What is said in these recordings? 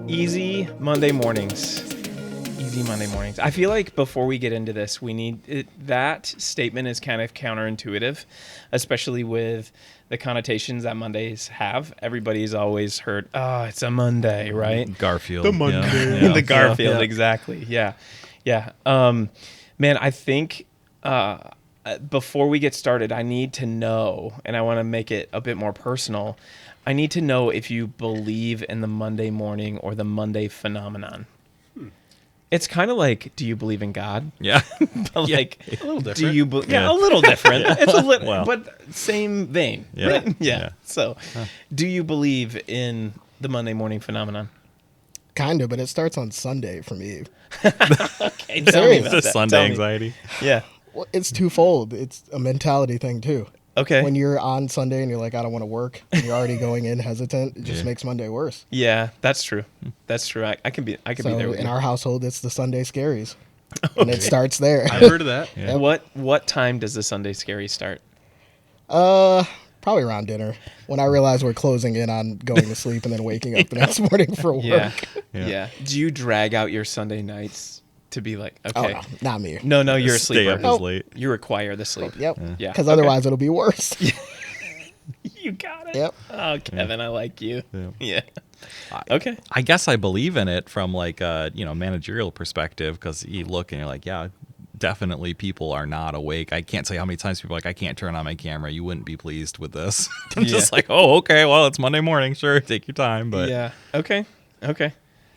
Easy Monday mornings. Easy Monday mornings. I feel like before we get into this, that statement is kind of counterintuitive, especially with the connotations that Mondays have. Everybody's always heard, "Oh, it's a Monday," right? Garfield. The Monday. The Garfield, exactly. Yeah. Man, I think before we get started, I need to know, and I want to make it a bit more personal. I need to know if you believe in the Monday morning or the Monday phenomenon. It's kind of like, do you believe in God? Yeah. But like, A little different. do you? A little different. It's a little, Well. but same vein. Yeah. Right? Yeah. Yeah. So, do you believe in the Monday morning phenomenon? Kind of, but it starts on Sunday for me. Okay, tell me about It's that. Sunday Tell me. anxiety. Yeah. Well, it's twofold. It's a mentality thing too. Okay. When you're on Sunday and you're like, I don't want to work, and you're already going in hesitant, it just makes Monday worse. Yeah, that's true. That's true. I can be there So with in you. our household, it's the Sunday scaries, and it starts there. I've heard of that. Yeah. What time does the Sunday Scary start? Probably around dinner when I realize we're closing in on going to sleep and then waking up the next morning for work. Yeah. Yeah. Yeah. Do you drag out your Sunday nights to be like, Oh okay, no, not me. no, you're a Stay sleeper. up as late. You require the sleep. Yep. Yeah. Because Okay. otherwise it'll be worse. You got it. Yep. Oh, Kevin, I like you. Yeah. Yeah. Okay. I guess I believe in it from like a managerial perspective, because you look and you're like, yeah, definitely people are not awake. I can't tell you how many times people are like, I can't turn on my camera. You wouldn't be pleased with this. I'm just like, oh, okay, well, it's Monday morning. Sure, take your time. But Yeah. Okay.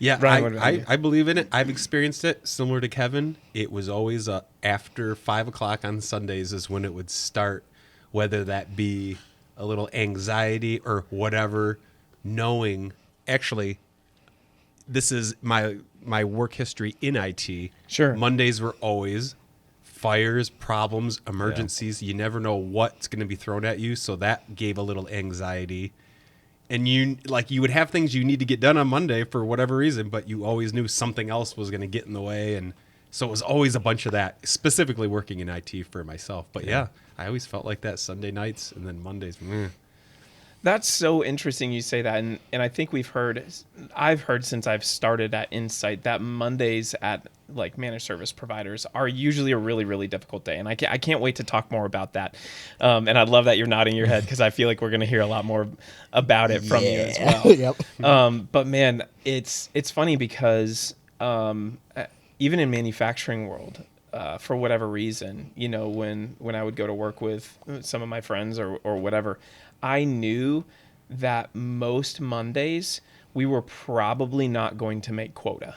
Yeah, Ryan, what about you? I believe in it. I've experienced it. Similar to Kevin, it was always after 5 o'clock on Sundays is when it would start, whether that be a little anxiety or whatever, knowing, actually, this is my work history in IT. Sure. Mondays were always fires, problems, emergencies. You never know what's going to be thrown at you, so that gave a little anxiety. And you would have things you need to get done on Monday for whatever reason, but you always knew something else was going to get in the way. And so it was always a bunch of that, specifically working in IT for myself. But yeah, I always felt like that Sunday nights and then Mondays. That's so interesting you say that, and I think I've heard since I've started at InsITe that Mondays at like managed service providers are usually a really, really difficult day, and I can't wait to talk more about that. And I love that you're nodding your head, because I feel like we're going to hear a lot more about it from you as well. Yep. But man, it's funny because even in manufacturing world, for whatever reason, when I would go to work with some of my friends or whatever, I knew that most Mondays we were probably not going to make quota.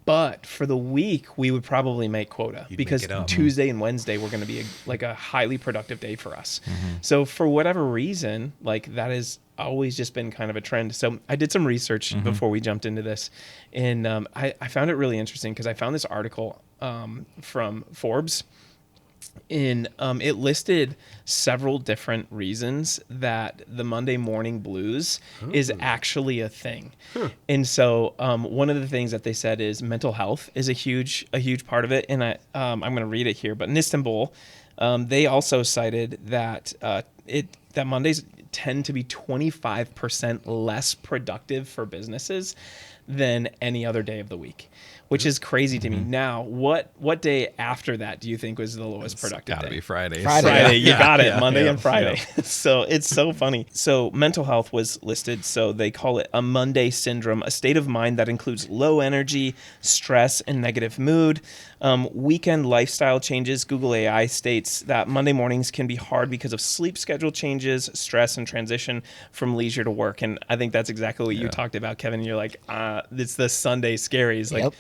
But for the week, we would probably make quota, because make it up. Tuesday and Wednesday were going to be a highly productive day for us. Mm-hmm. So for whatever reason, like that has always just been kind of a trend. So I did some research before we jumped into this, and I found it really interesting, because I found this article from Forbes. It listed several different reasons that the Monday morning blues is actually a thing. And so one of the things that they said is mental health is a huge part of it. And I'm going to read it here, but in Istanbul, they also cited that that Mondays tend to be 25% less productive for businesses than any other day of the week, which is crazy to me. Now, what day after that do you think was the lowest productive gotta day? be Friday. Friday, you got it. Yeah, Monday yeah, and Friday. So it's so funny. So mental health was listed. So they call it a Monday syndrome, a state of mind that includes low energy, stress, and negative mood. Weekend lifestyle changes. Google AI states that Monday mornings can be hard because of sleep schedule changes, stress, and transition from leisure to work. And I think that's exactly what you talked about, Kevin. You're like, it's the Sunday scaries. Like,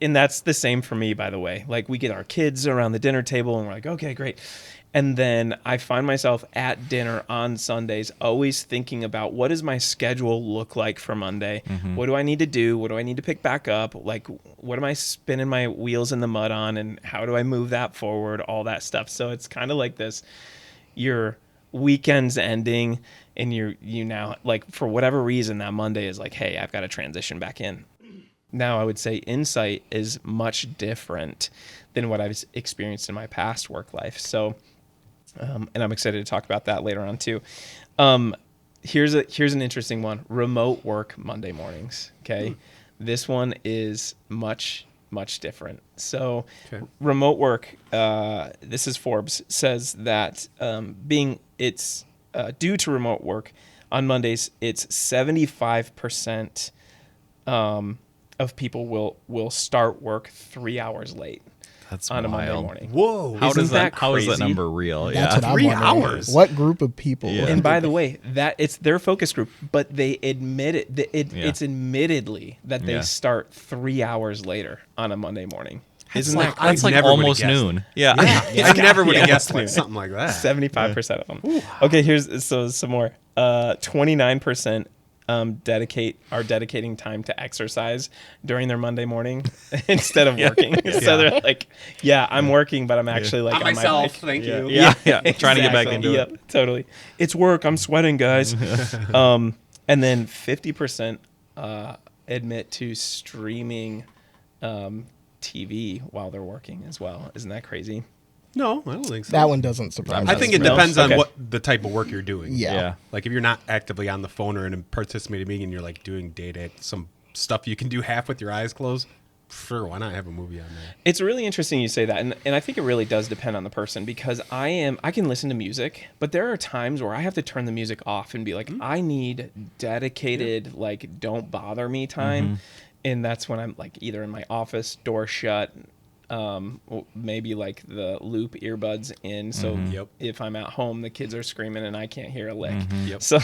and that's the same for me, by the way. Like, we get our kids around the dinner table and we're like, okay, great. And then I find myself at dinner on Sundays always thinking about, what does my schedule look like for Monday? What do I need to do? What do I need to pick back up? Like, what am I spinning my wheels in the mud on? And how do I move that forward? All that stuff. So it's kind of like this, your weekend's ending and you now, like, for whatever reason, that Monday is like, hey, I've got to transition back in. Now, I would say InsITe is much different than what I've experienced in my past work life. So, and I'm excited to talk about that later on too. Here's an interesting one. Remote work Monday mornings. Okay. This one is much different. So remote work, this is Forbes, says that due to remote work on Mondays, it's 75% of people will start work 3 hours late. That's on a Monday wild. morning. Whoa. How Isn't does that? that How is that crazy? number real? That's Yeah. what I'm 3 wondering. hours? What group of people? Yeah. And by the way, that it's their focus group, but they admit it. Yeah. It's admittedly that they Yeah. start 3 hours later on a Monday morning. Isn't like- that That's crazy? like never would've almost guessed. noon. Yeah. I never would Yeah, have guessed almost like something like that. 75% of them. Okay, here's some more. 29% are dedicating time to exercise during their Monday morning instead of working. So they're like, I'm working, but I'm actually like Not on myself, my bike. thank you. Yeah. Trying to get back Exactly. into it. Yep, totally. It's work. I'm sweating, guys. And then 50% admit to streaming TV while they're working as well. Isn't that crazy? No, I don't think so. That one doesn't surprise me. I think it No? depends on Okay. what the type of work you're doing. Yeah. Yeah. Like if you're not actively on the phone or in a participating meeting and you're like doing data, some stuff you can do half with your eyes closed, sure, why not have a movie on there? It's really interesting you say that, and I think it really does depend on the person because I can listen to music, but there are times where I have to turn the music off and be like, I need dedicated like don't bother me time, and that's when I'm like either in my office, door shut, maybe like the loop earbuds in, so Yep. if I'm at home, the kids are screaming and I can't hear a lick. Yep. So,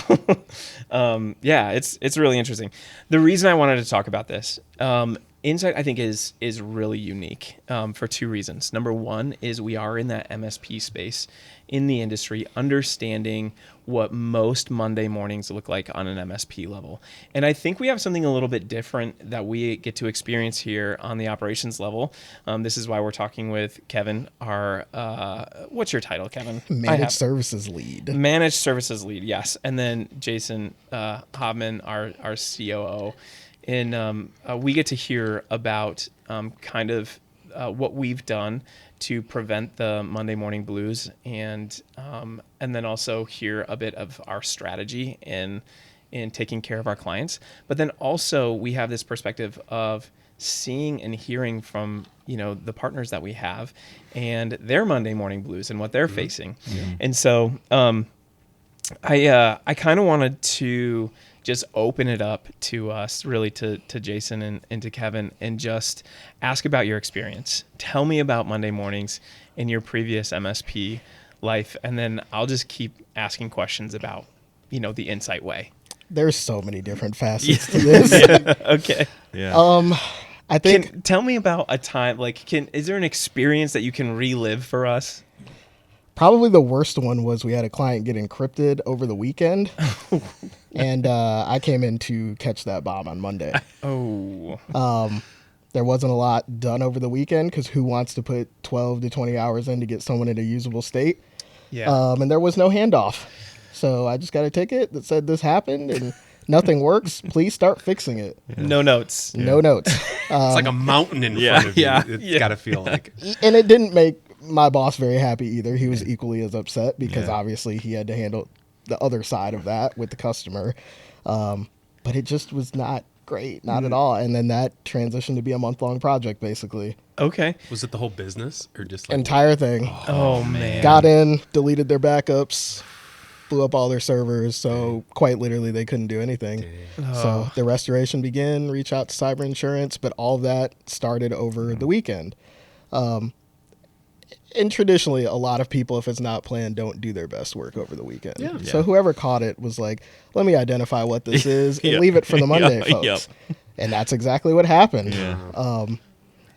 it's really interesting. The reason I wanted to talk about this, InsITe, I think is really unique for two reasons. Number one is we are in that MSP space in the industry, understanding what most Monday mornings look like on an MSP level. And I think we have something a little bit different that we get to experience here on the operations level. This is why we're talking with Kevin, our, what's your title, Kevin? Managed services lead. Managed services lead, yes. And then Jason Haveman, our COO. And we get to hear about kind of what we've done to prevent the Monday morning blues, and then also hear a bit of our strategy in taking care of our clients. But then also we have this perspective of seeing and hearing from the partners that we have and their Monday morning blues and what they're facing. And so I kind of wanted to just open it up to us, really to Jason and to Kevin, and just ask about your experience. Tell me about Monday mornings in your previous MSP life, and then I'll just keep asking questions about, the InsITe way. There's so many different facets to this. Okay. Yeah. I think Tell me about a time, is there an experience that you can relive for us? probably the worst one was we had a client get encrypted over the weekend. And I came in to catch that bomb on Monday. Oh. There wasn't a lot done over the weekend because who wants to put 12 to 20 hours in to get someone in a usable state? Yeah. And there was no handoff. So I just got a ticket that said this happened and nothing works. Please start fixing it. No notes. No notes. It's like a mountain in front of you. yeah. It's got to feel like. And it didn't make my boss very happy either. He was equally as upset because Yeah. obviously he had to handle the other side of that with the customer. But it just was not great, not at all. And then that transitioned to be a month-long project, basically. Okay. Was it the whole business or just like. Entire thing. Oh, man. Got in, deleted their backups, blew up all their servers. So quite literally, they couldn't do anything. So the restoration began, reach out to cyber insurance, but all of that started over the weekend. And traditionally, a lot of people, if it's not planned, don't do their best work over the weekend. Yeah. So whoever caught it was like, let me identify what this is and leave it for the Monday folks. And that's exactly what happened.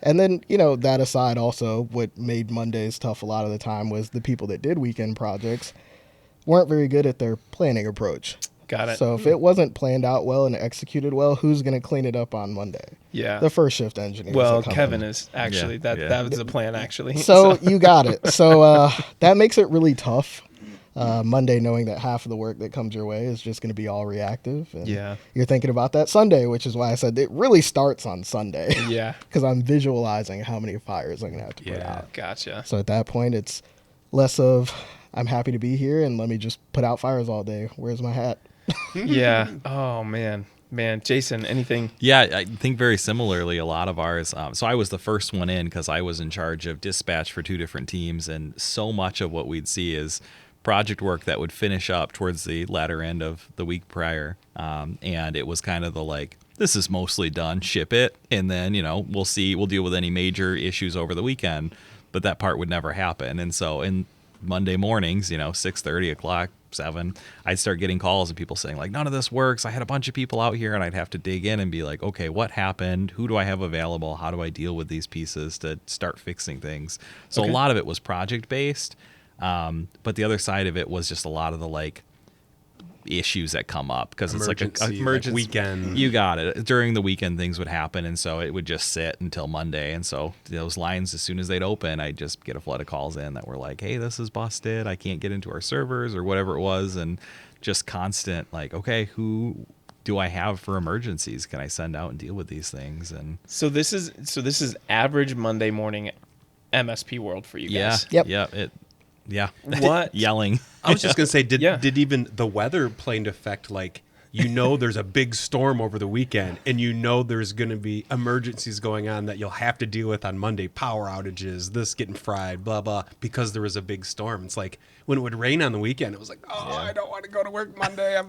And then, that aside also, what made Mondays tough a lot of the time was the people that did weekend projects weren't very good at their planning approach. Got it. So if it wasn't planned out well and executed well, who's going to clean it up on Monday? Yeah. The first shift engineers. Well, that come Kevin in. is actually Yeah, that yeah. that was the plan actually. So you got it. So that makes it really tough. Monday, knowing that half of the work that comes your way is just going to be all reactive. And Yeah. you're thinking about that Sunday, which is why I said it really starts on Sunday. Yeah. Because I'm visualizing how many fires I'm going to have to put Yeah. out. Gotcha. So at that point, it's less of I'm happy to be here and let me just put out fires all day. Where's my hat? Yeah. Oh man. Jason, anything? Yeah, I think very similarly. A lot of ours. So I was the first one in because I was in charge of dispatch for 2 different teams, and so much of what we'd see is project work that would finish up towards the latter end of the week prior, and it was kind of the like, this is mostly done, ship it, and then we'll deal with any major issues over the weekend. But that part would never happen, and so in Monday mornings, 6:30 o'clock. 7, I'd start getting calls and people saying like, none of this works. I had a bunch of people out here, and I'd have to dig in and be like, okay, what happened? Who do I have available? How do I deal with these pieces to start fixing things? So Okay. a lot of it was project based, but the other side of it was just a lot of the like issues that come up because it's like a emergency weekend. You got it. During the weekend, things would happen, and so it would just sit until Monday. And so those lines, as soon as they'd open, I'd just get a flood of calls in that were like, "Hey, this is busted. I can't get into our servers," or whatever it was, and just constant like, "Okay, who do I have for emergencies? Can I send out and deal with these things?" And So this is average Monday morning MSP world for you yeah, guys. Yep. yeah. What? Yelling. I was just gonna say, Yeah. did even the weather play into effect? Like, there's a big storm over the weekend, and there's gonna be emergencies going on that you'll have to deal with on Monday, power outages, this getting fried, blah blah, because there was a big storm. It's like when it would rain on the weekend, it was like, I don't want to go to work Monday.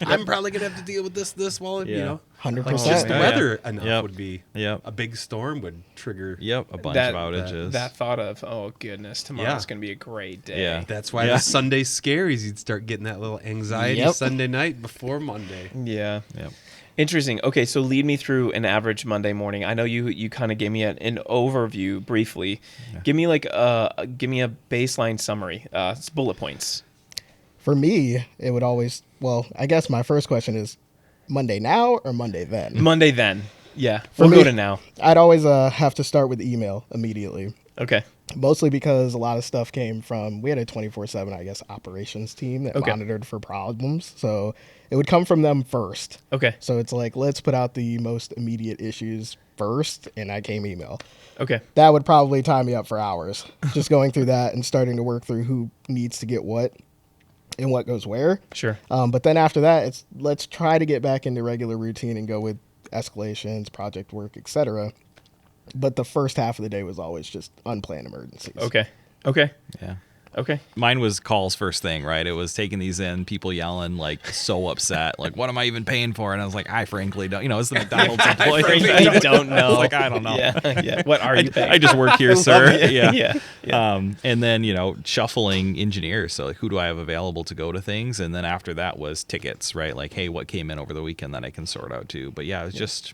I'm probably gonna have to deal with this while Yeah. 100%. like just the Yeah. weather enough Yep. would be. Yep. A big storm would trigger. Yep, a bunch That- of outages. That thought of, oh goodness, tomorrow's Yeah. gonna be a great day. Yeah. That's why Yeah. the Sunday scaries, you'd start getting that little anxiety Yep. Sunday night before Monday. Yeah. Yep. Interesting. Okay, so lead me through an average Monday morning. I know you kind of gave me an overview briefly. Give me a baseline summary, bullet points. For me, it would always, well, I guess my first question is Monday now or Monday then? Monday then. Yeah, For we'll me- go to now. I'd always have to start with email immediately. Okay. Mostly because a lot of stuff came from, we had a 24/7, I guess, operations team that Okay. monitored for problems. So it would come from them first. Okay. So it's like, let's put out the most immediate issues first, and I came email. Okay. That would probably tie me up for hours, just going through that and starting to work through who needs to get what and what goes where. Sure. But then after that, it's let's try to get back into regular routine and go with escalations, project work, etc. But the first half of the day was always just unplanned emergencies. Okay. Okay. Yeah. Okay. Mine was calls first thing, right? It was taking these in, people yelling, like, so upset. Like, what am I even paying for? And I was like, I frankly don't. It's the McDonald's employee. I don't know. I was like, I don't know. Yeah. Yeah. What are you paying? I just work here, sir. Yeah. Yeah. And then, shuffling engineers. So, like, who do I have available to go to things? And then after that was tickets, right? Like, hey, what came in over the weekend that I can sort out too? But yeah, it was just,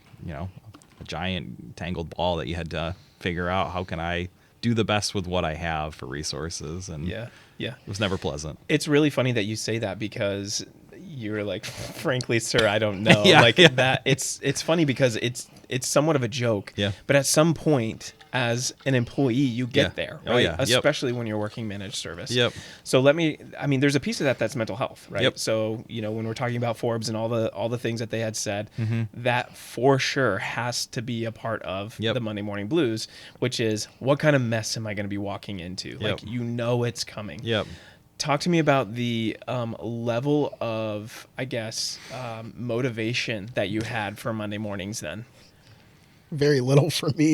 a giant tangled ball that you had to figure out how can I do the best with what I have for resources. And Yeah. Yeah. it was never pleasant. It's really funny that you say that because you're like, frankly, sir, I don't know. Yeah, like yeah. that. It's funny because it's somewhat of a joke. Yeah. But at some point, as an employee, you get Yeah. there, Oh, right? yeah. Yep. Especially when you're working managed service. Yep. So there's a piece of that's mental health, right? Yep. So, when we're talking about Forbes and all the things that they had said, Mm-hmm. that for sure has to be a part of Yep. the Monday Morning Blues, which is what kind of mess am I going to be walking into? Yep. Like, it's coming. Yep. Talk to me about the level of, I guess, motivation that you had for Monday mornings then. Very little for me.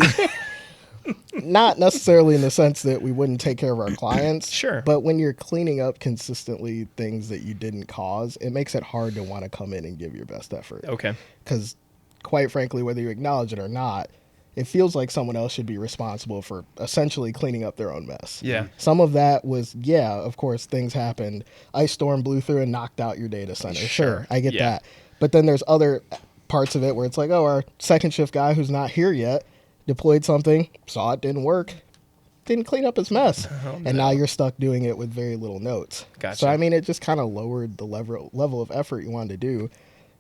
Not necessarily in the sense that we wouldn't take care of our clients. Sure. But when you're cleaning up consistently things that you didn't cause, it makes it hard to want to come in and give your best effort. Okay. Because quite frankly, whether you acknowledge it or not, it feels like someone else should be responsible for essentially cleaning up their own mess. Yeah. Some of that was, of course, things happened. Ice storm blew through and knocked out your data center. Sure, I get Yeah. that. But then there's other parts of it where it's like, our second shift guy who's not here yet deployed something, saw it didn't work, didn't clean up his mess. And now you're stuck doing it with very little notes. Gotcha. So, it just kind of lowered the level of effort you wanted to do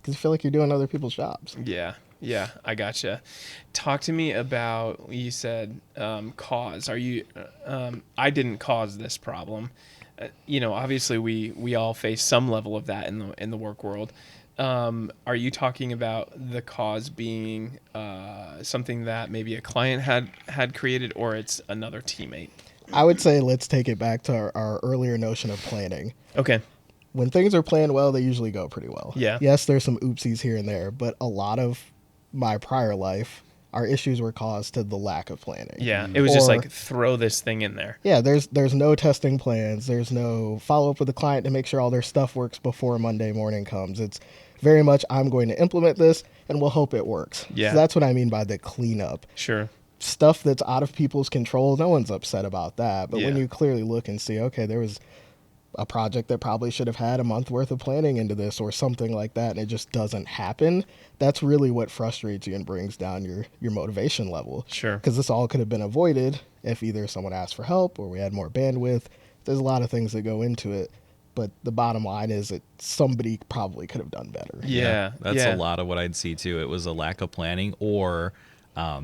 because you feel like you're doing other people's jobs. Yeah. Yeah, I gotcha. Talk to me about, you said cause. Are you, I didn't cause this problem. Obviously we all face some level of that in the work world. Are you talking about the cause being something that maybe a client had created, or it's another teammate? I would say let's take it back to our earlier notion of planning. Okay. when things are planned well, they usually go pretty well. Yeah. Yes, there's some oopsies here and there, but a lot of my prior life, our issues were caused to the lack of planning. Yeah, it was just Or- like throw this thing in there. Yeah, there's no testing plans. There's no follow up with the client to make sure all their stuff works before Monday morning comes. It's very much I'm going to implement this and we'll hope it works. Yeah. So that's what I mean by the cleanup. Sure. Stuff that's out of people's control, no one's upset about that. But when Yeah. you clearly look and see, okay, there was a project that probably should have had a month worth of planning into this or something like that, and it just doesn't happen, that's really what frustrates you and brings down your motivation level. Sure. Because this all could have been avoided if either someone asked for help or we had more bandwidth. There's a lot of things that go into it. But the bottom line is that somebody probably could have done better. Yeah. That's yeah. a lot of what I'd see too. It was a lack of planning, or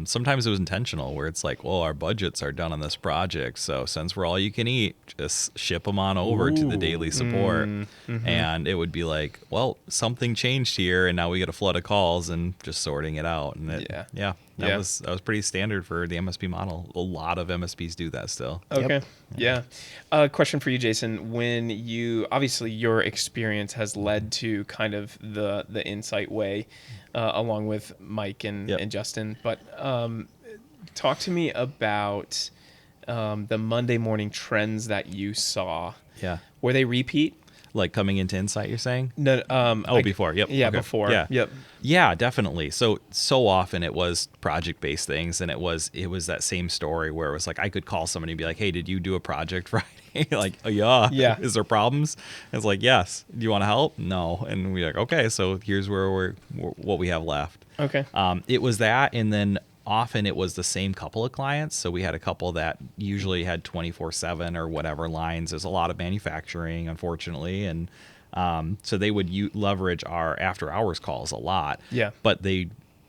sometimes it was intentional, where it's like, well, our budgets are done on this project, so since we're all you can eat, just ship them on over to the daily support. And it would be like, well, something changed here, and now we get a flood of calls and just sorting it out. And that was pretty standard for the MSP model. A lot of MSPs do that still. Okay. Yeah. Question for you, Jason. When you obviously your experience has led to kind of the InsITe way, along with Mike and Justin, but talk to me about the Monday morning trends that you saw. Yeah. Were they repeat? Like coming into InsITe, you're saying? No. Before. Yep. Yeah, Okay. before. Yeah. Yep. Yeah, definitely. So often it was project-based things, and it was that same story where it was like I could call somebody and be like, "Hey, did you do a project Friday?" Like, "Oh, yeah." Yeah. Is there problems? And it's like, "Yes." Do you want to help? No. And we're like, "Okay, so here's where what we have left." Okay. It was that, and then often it was the same couple of clients. So we had a couple that usually had 24/7 or whatever lines. There's a lot of manufacturing, unfortunately, and so they would leverage our after hours calls a lot. Yeah. But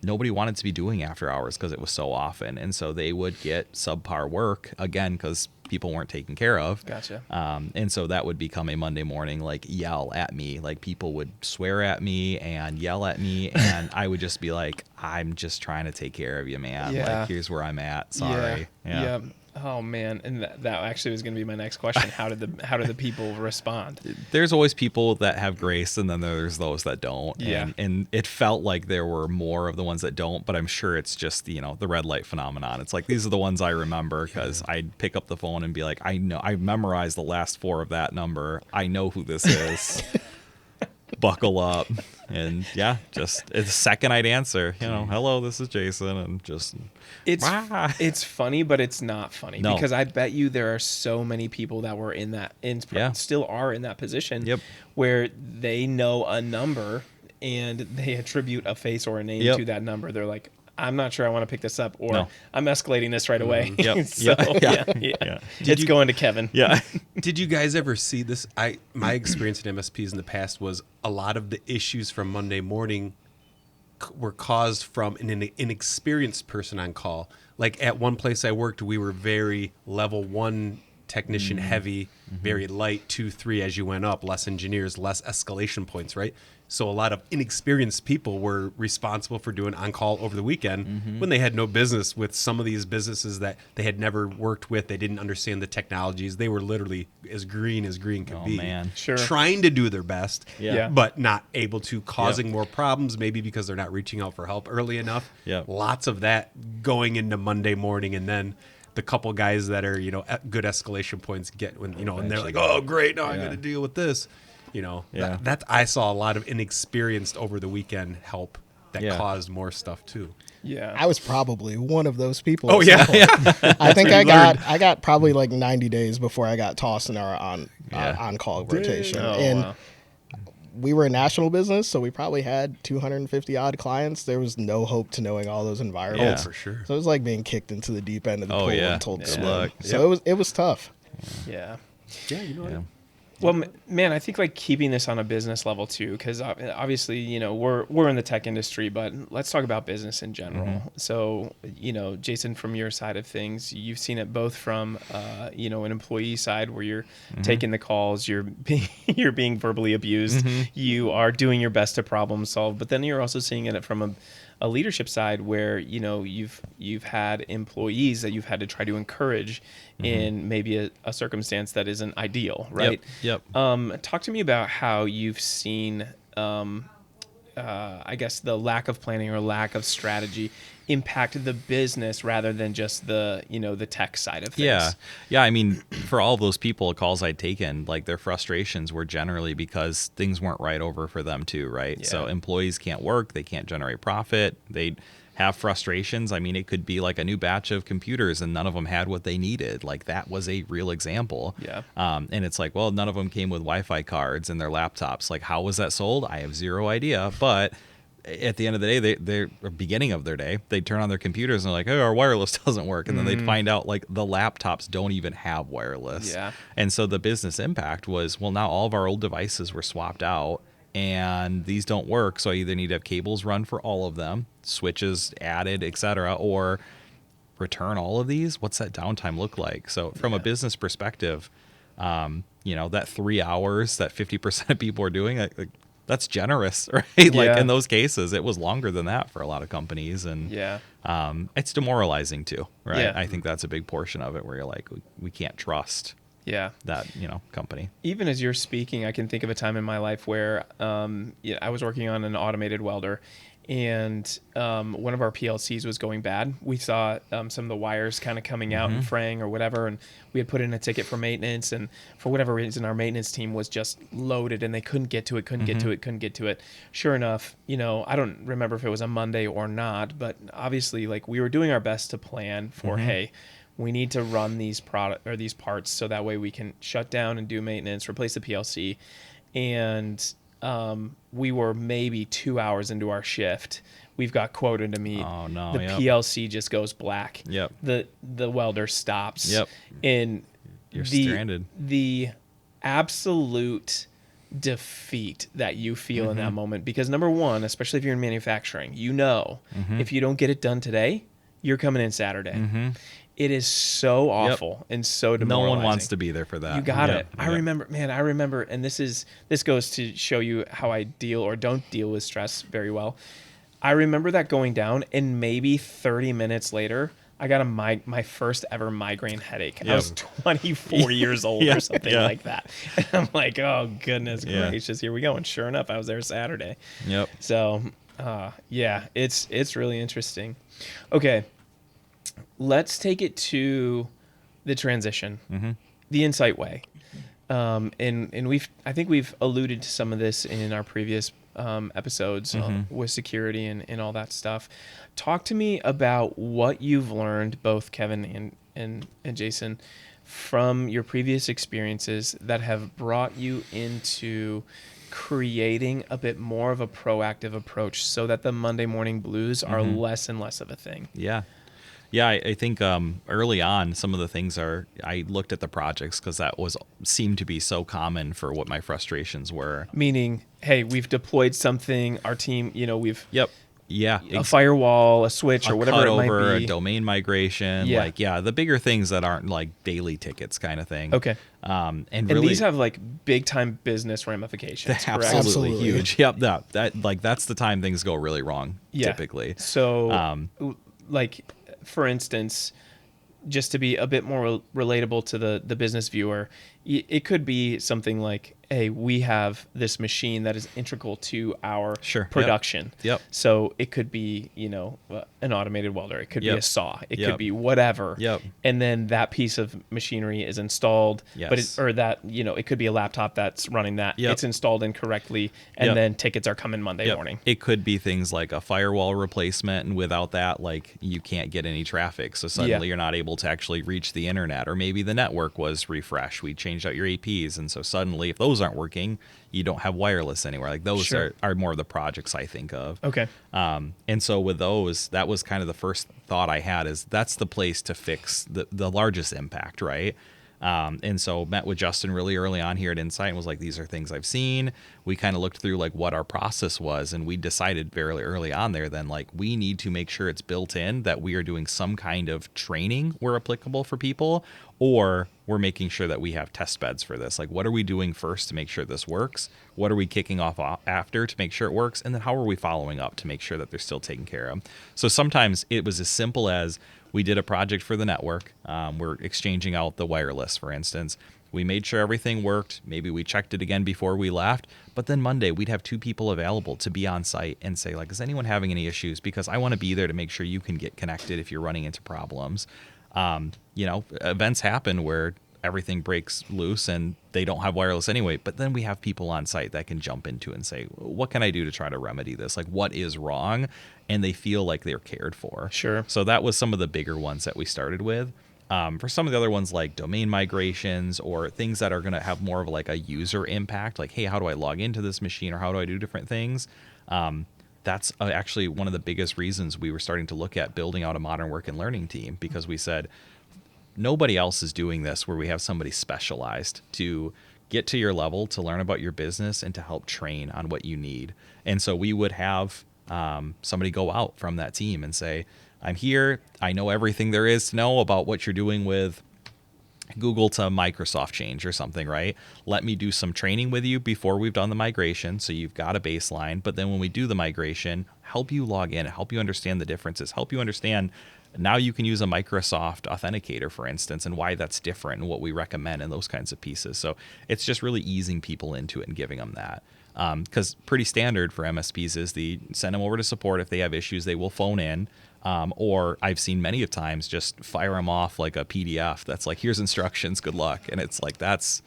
nobody wanted to be doing after hours because it was so often, and so they would get subpar work again because people weren't taken care of. Gotcha. And so that would become a Monday morning, like, yell at me. Like, people would swear at me and yell at me, and I would just be like, I'm just trying to take care of you, man. Yeah. Like, here's where I'm at. Sorry. Yeah. Oh man, and that actually was going to be my next question. How did the people respond? There's always people that have grace, and then there's those that don't. Yeah. And it felt like there were more of the ones that don't, but I'm sure it's just, the red light phenomenon. It's like, these are the ones I remember because I'd pick up the phone and be like, I know, I memorized the last 4 of that number. I know who this is. Buckle up. And just the second I'd answer, hello, this is Jason, and just it's funny, but it's not funny No. because I bet you there are so many people that were still are in that position where they know a number and they attribute a face or a name to that number. They're like, I'm not sure I want to pick this up, or No. I'm escalating this right away. Yep. So, Yeah. It's going to Kevin. Yeah. Did you guys ever see this? My experience in MSPs in the past was a lot of the issues from Monday morning were caused from an inexperienced person on call. Like at one place I worked, we were very level 1 technician heavy, very light 2, 3 as you went up, less engineers, less escalation points, right? So a lot of inexperienced people were responsible for doing on-call over the weekend when they had no business with some of these businesses that they had never worked with. They didn't understand the technologies. They were literally as green could be. Man. Sure. Trying to do their best, Yeah. but not able to, causing more problems, maybe because they're not reaching out for help early enough. Yep. Lots of that going into Monday morning, and then the couple guys that are, at good escalation points get when, and they're like, oh, great, now I got to deal with this. That I saw a lot of inexperienced over the weekend help that caused more stuff too. Yeah. I was probably one of those people. Oh at yeah, some point. yeah. I think I got probably like 90 days before I got tossed in our on call rotation. Oh, and wow. we were a national business, so we probably had 250 odd clients. There was no hope to knowing all those environments. Yeah. For sure. So it was like being kicked into the deep end of the pool yeah. and told to Yeah. swim. Look. So it was tough. Yeah. Yeah, what? Well, man, I think like keeping this on a business level too, because obviously, we're in the tech industry, but let's talk about business in general. So, Jason, from your side of things, you've seen it both from, an employee side where you're taking the calls, you're being verbally abused, you are doing your best to problem solve, but then you're also seeing it from a leadership side where, you've had employees that you've had to try to encourage in maybe a circumstance that isn't ideal, right? Yep. Talk to me about how you've seen, I guess, the lack of planning or lack of strategy impact the business rather than just the tech side of things. Yeah. I mean, for all those people calls I'd taken, like their frustrations were generally because things weren't right over for them too, right? Yeah. So employees can't work, they can't generate profit, they have frustrations. I mean, it could be like a new batch of computers and none of them had what they needed. Like that was a real example. Yeah. And it's like, well, none of them came with Wi-Fi cards in their laptops. Like, how was that sold? I have zero idea. But at the end of the day, they're beginning of their day, they'd turn on their computers and they're like, oh, our wireless doesn't work. And then they'd find out like the laptops don't even have wireless. Yeah. And so the business impact was, well, now all of our old devices were swapped out and these don't work. So I either need to have cables run for all of them, switches added, etc., or return all of these. What's that downtime look like? So from a business perspective, that 3 hours that 50% of people are doing, like, that's generous, right? Like in those cases, it was longer than that for a lot of companies. And it's demoralizing too, right? Yeah. I think that's a big portion of it where you're like, we can't trust that, company. Even as you're speaking, I can think of a time in my life where I was working on an automated welder, and one of our PLCs was going bad. We saw some of the wires kind of coming out and fraying or whatever, and we had put in a ticket for maintenance, and for whatever reason, our maintenance team was just loaded, and they couldn't get to it. Sure enough, I don't remember if it was a Monday or not, but obviously, like, we were doing our best to plan for, hey, we need to run these parts so that way we can shut down and do maintenance, replace the PLC. And we were maybe 2 hours into our shift. We've got quota to meet. Oh no! The PLC just goes black. Yep. The welder stops. Yep. And you're stranded. The absolute defeat that you feel in that moment, because number one, especially if you're in manufacturing, if you don't get it done today, you're coming in Saturday. It is so awful and so demoralizing. No one wants to be there for that. You got it. I remember, and this goes to show you how I deal or don't deal with stress very well. I remember that going down, and maybe 30 minutes later, I got my first ever migraine headache. I was 24 years old or something like that. And I'm like, oh, goodness gracious, here we go. And sure enough, I was there Saturday. Yep. So, it's really interesting. Okay. Let's take it to the transition, the InsITe way. And I think we've alluded to some of this in our previous episodes with security and all that stuff. Talk to me about what you've learned, both Kevin and Jason, from your previous experiences that have brought you into creating a bit more of a proactive approach so that the Monday morning blues are less and less of a thing. Yeah, I think early on, some of the things I looked at the projects because that seemed to be so common for what my frustrations were. Meaning, hey, we've deployed something, our team, we've a firewall, a switch, or whatever it might be. A domain migration, the bigger things that aren't like daily tickets kind of thing. Okay. And really, these have like big time business ramifications. Absolutely huge. Yep. That's the time things go really wrong. Typically. So, for instance, just to be a bit more relatable to the business viewer, it could be something like, hey, we have this machine that is integral to our production. Yep. So it could be, an automated welder. It could be a saw. It could be whatever. Yep. And then that piece of machinery is installed. Yes. It could be a laptop that's running that. Yep. It's installed incorrectly, and then tickets are coming Monday morning. It could be things like a firewall replacement, and without that, like, you can't get any traffic. So suddenly you're not able to actually reach the internet, or maybe the network was refreshed. We changed out your APs, and so suddenly, if those aren't working, you don't have wireless anywhere. Like those are more of the projects I think of. Okay. And so with those, that was kind of the first thought I had, is that's the place to fix the largest impact, right? And so met with Justin really early on here at InsITe and was like, these are things I've seen. We kind of looked through like what our process was, and we decided very early on there then, like, we need to make sure it's built in that we are doing some kind of training where applicable for people, or we're making sure that we have test beds for this. Like, what are we doing first to make sure this works? What are we kicking off after to make sure it works? And then how are we following up to make sure that they're still taken care of? So sometimes it was as simple as we did a project for the network. We're exchanging out the wireless, for instance. We made sure everything worked. Maybe we checked it again before we left. But then Monday, we'd have 2 people available to be on site and say, like, is anyone having any issues? Because I want to be there to make sure you can get connected if you're running into problems. Events happen where everything breaks loose and they don't have wireless anyway. But then we have people on site that can jump into it and say, what can I do to try to remedy this? Like, what is wrong? And they feel like they're cared for. Sure. So that was some of the bigger ones that we started with. For some of the other ones, like domain migrations or things that are going to have more of like a user impact, like, hey, how do I log into this machine or how do I do different things? That's actually one of the biggest reasons we were starting to look at building out a modern work and learning team, because we said nobody else is doing this where we have somebody specialized to get to your level, to learn about your business and to help train on what you need. And so we would have somebody go out from that team and say, I'm here. I know everything there is to know about what you're doing with Google to Microsoft change or something, right? Let me do some training with you before we've done the migration, so you've got a baseline. But then when we do the migration, help you log in, help you understand the differences, help you understand now you can use a Microsoft Authenticator, for instance, and why that's different and what we recommend and those kinds of pieces. So it's just really easing people into it and giving them that. Because pretty standard for MSPs is send them over to support. If they have issues, they will phone in. Or I've seen many of times just fire them off like a PDF that's like, here's instructions, good luck. And it's like, that's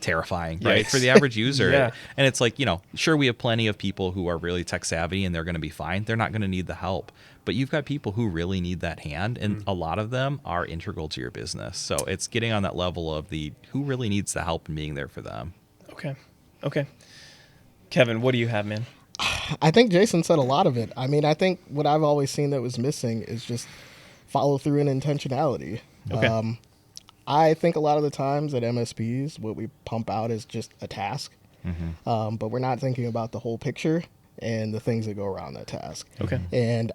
terrifying, right? For the average user. Yeah. And it's like, sure, we have plenty of people who are really tech savvy and they're going to be fine. They're not going to need the help. But you've got people who really need that hand, and a lot of them are integral to your business. So it's getting on that level of who really needs the help and being there for them. Okay. Kevin, what do you have, man? I think Jason said a lot of it. I mean, I think what I've always seen that was missing is just follow through and intentionality. Okay. I think a lot of the times at MSPs, what we pump out is just a task, but we're not thinking about the whole picture and the things that go around that task. Okay. And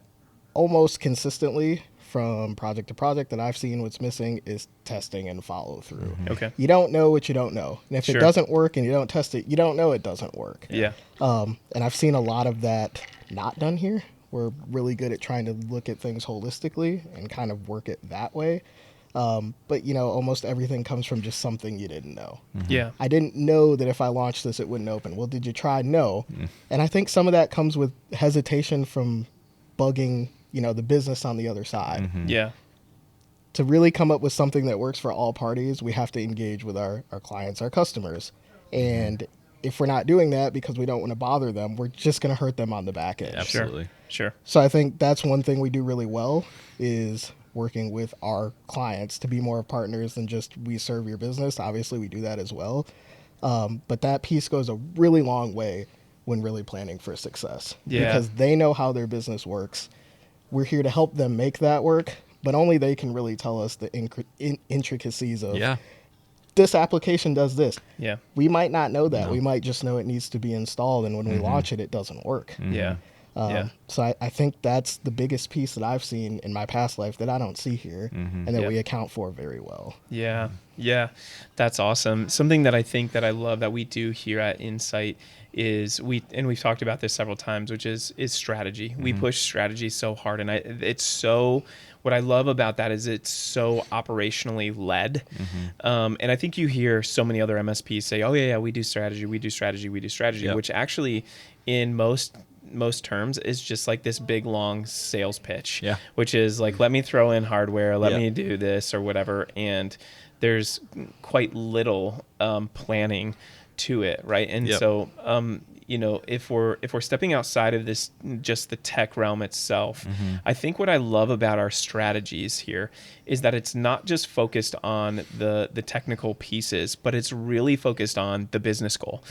almost consistently from project to project that I've seen, what's missing is testing and follow through. Okay. You don't know what you don't know. And if it doesn't work and you don't test it, you don't know it doesn't work. Yeah. And I've seen a lot of that not done here. We're really good at trying to look at things holistically and kind of work it that way. But, almost everything comes from just something you didn't know. Yeah. I didn't know that if I launched this, it wouldn't open. Well, did you try? No. And I think some of that comes with hesitation from bugging, the business on the other side. Yeah. To really come up with something that works for all parties, we have to engage with our clients, our customers. And if we're not doing that because we don't want to bother them, we're just going to hurt them on the back end. Absolutely. Sure. So I think that's one thing we do really well is working with our clients to be more partners than just we serve your business. Obviously, we do that as well. But that piece goes a really long way when really planning for success. Yeah. Because they know how their business works. We're here to help them make that work, but only they can really tell us the intricacies of this application does this. Yeah. We might not know that. No. We might just know it needs to be installed, and when we launch it, it doesn't work. Yeah. So I think that's the biggest piece that I've seen in my past life that I don't see here and that we account for very well. Yeah. Yeah. That's awesome. Something that I think that I love that we do here at InsITe is we've talked about this several times, which is strategy. We push strategy so hard, and what I love about that is it's so operationally led. And I think you hear so many other MSPs say, oh yeah, we do strategy, which actually in most terms is just like this big long sales pitch, which is like, let me throw in hardware, let me do this or whatever. And there's quite little planning to it, right? And so if we're stepping outside of this, just the tech realm itself, I think what I love about our strategies here is that it's not just focused on the technical pieces, but it's really focused on the business goal.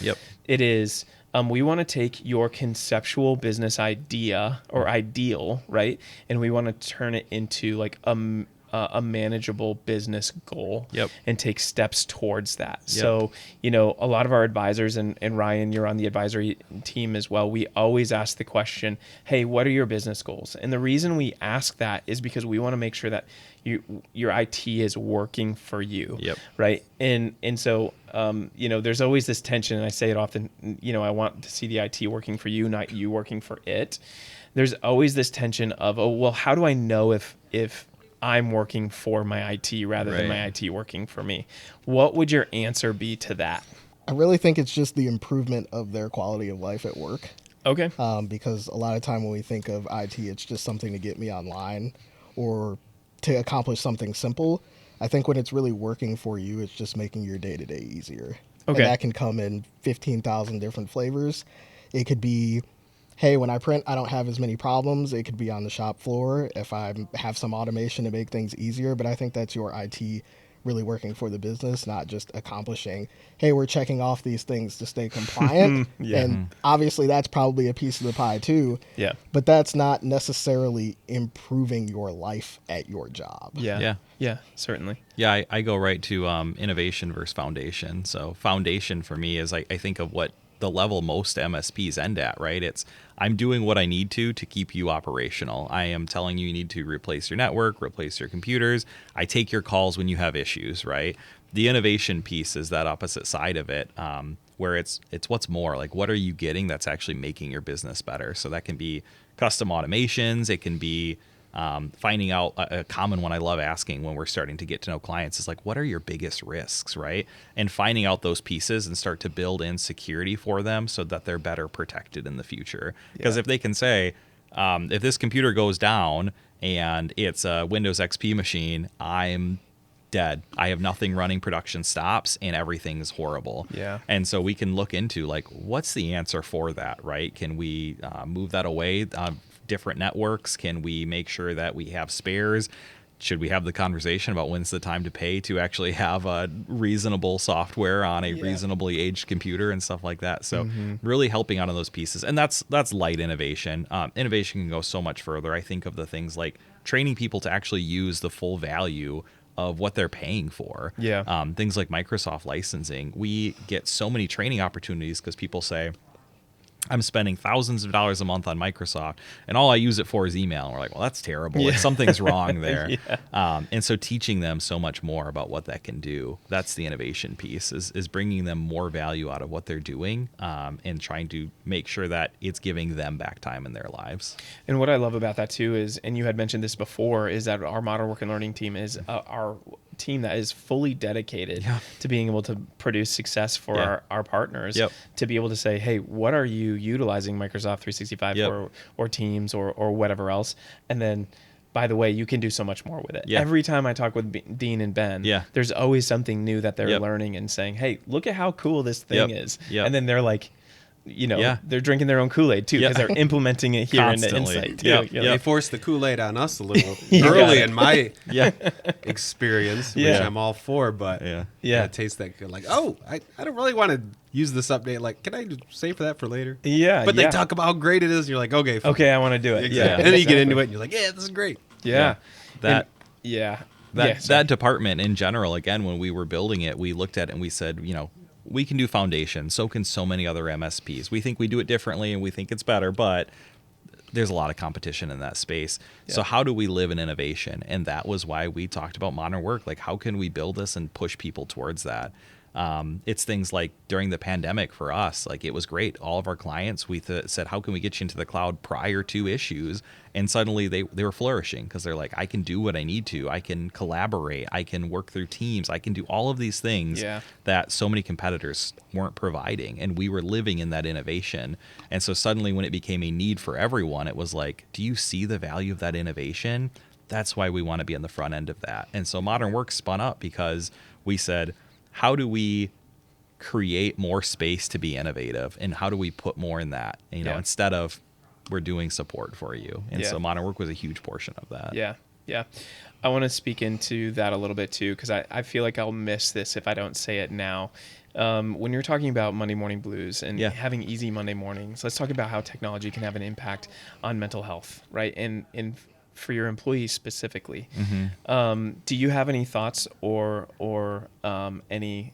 It is we want to take your conceptual business idea or ideal, right, and we want to turn it into like a a manageable business goal Yep. and take steps towards that. Yep. So, a lot of our advisors, and Ryan, you're on the advisory team as well, we always ask the question, hey, what are your business goals? And the reason we ask that is because we want to make sure that your IT is working for you. Yep. Right. And so, there's always this tension, and I say it often, I want to see the IT working for you, not you working for it. There's always this tension of, oh, well, how do I know if I'm working for my IT rather than my IT working for me? What would your answer be to that? I really think it's just the improvement of their quality of life at work. Okay. Because a lot of time when we think of IT, it's just something to get me online or to accomplish something simple. I think when it's really working for you, it's just making your day-to-day easier. Okay. And that can come in 15,000 different flavors. It could be, hey, when I print, I don't have as many problems. It could be on the shop floor if I have some automation to make things easier. But I think that's your IT really working for the business, not just accomplishing, hey, we're checking off these things to stay compliant. Yeah. And obviously that's probably a piece of the pie too. Yeah. But that's not necessarily improving your life at your job. Yeah. Yeah. Yeah, certainly. Yeah, I go right to innovation versus foundation. So foundation for me is I think of what the level most MSPs end at, right? It's I'm doing what I need to keep you operational. I am telling you need to replace your network, replace your computers. I take your calls when you have issues, right? The innovation piece is that opposite side of it, where it's what's more, like what are you getting that's actually making your business better? So that can be custom automations. It can be finding out a common one I love asking when we're starting to get to know clients is like, what are your biggest risks, right? And finding out those pieces and start to build in security for them so that they're better protected in the future. Because if they can say, if this computer goes down and it's a Windows XP machine, I'm dead. I have nothing running, production stops, and everything's horrible. Yeah. And so we can look into like, what's the answer for that, right? Can we move that away? Different networks? Can we make sure that we have spares? Should we have the conversation about when's the time to pay to actually have a reasonable software on a reasonably aged computer and stuff like that? So really helping out on those pieces. And that's light innovation. Innovation can go so much further. I think of the things like training people to actually use the full value of what they're paying for. Yeah. Things like Microsoft licensing. We get so many training opportunities because people say, I'm spending thousands of dollars a month on Microsoft, and all I use it for is email. And we're like, well, that's terrible. Like, something's wrong there. And so teaching them so much more about what that can do, that's the innovation piece, is bringing them more value out of what they're doing and trying to make sure that it's giving them back time in their lives. And what I love about that too is, and you had mentioned this before, is that our modern work and learning team is our team that is fully dedicated to being able to produce success for our partners, to be able to say, hey, what are you utilizing Microsoft 365 for, or Teams or whatever else? And then, by the way, you can do so much more with it. Every time I talk with Dean and Ben, there's always something new that they're learning and saying, hey, look at how cool this thing is. And then they're like, they're drinking their own Kool-Aid too, because they're implementing it here in the InsITe too. They forced the Kool-Aid on us a little early in my experience, which I'm all for, but it tastes that good. Like, oh, I don't really want to use this update. Like, can I save for that for later? But they talk about how great it is, and you're like, okay, fine. Okay, I want to do it. And then you get into it, and you're like, yeah, this is great. That department in general, again, when we were building it, we looked at it and we said, we can do foundation. So can so many other MSPs. We think we do it differently and we think it's better, but there's a lot of competition in that space. So how do we live in innovation? And that was why we talked about modern work. Like, how can we build this and push people towards that? It's things like during the pandemic for us, like it was great. All of our clients, we said, how can we get you into the cloud prior to issues? And suddenly they were flourishing because they're like, I can do what I need to. I can collaborate. I can work through teams. I can do all of these things that so many competitors weren't providing. And we were living in that innovation. And so suddenly when it became a need for everyone, it was like, do you see the value of that innovation? That's why we want to be on the front end of that. And so modern work spun up because we said, how do we create more space to be innovative, and how do we put more in that, instead of we're doing support for you? And so modern work was a huge portion of that. Yeah. I want to speak into that a little bit too, because I feel like I'll miss this if I don't say it now. When you're talking about Monday morning blues and having easy Monday mornings, let's talk about how technology can have an impact on mental health, right? And for your employees specifically. Do you have any thoughts or any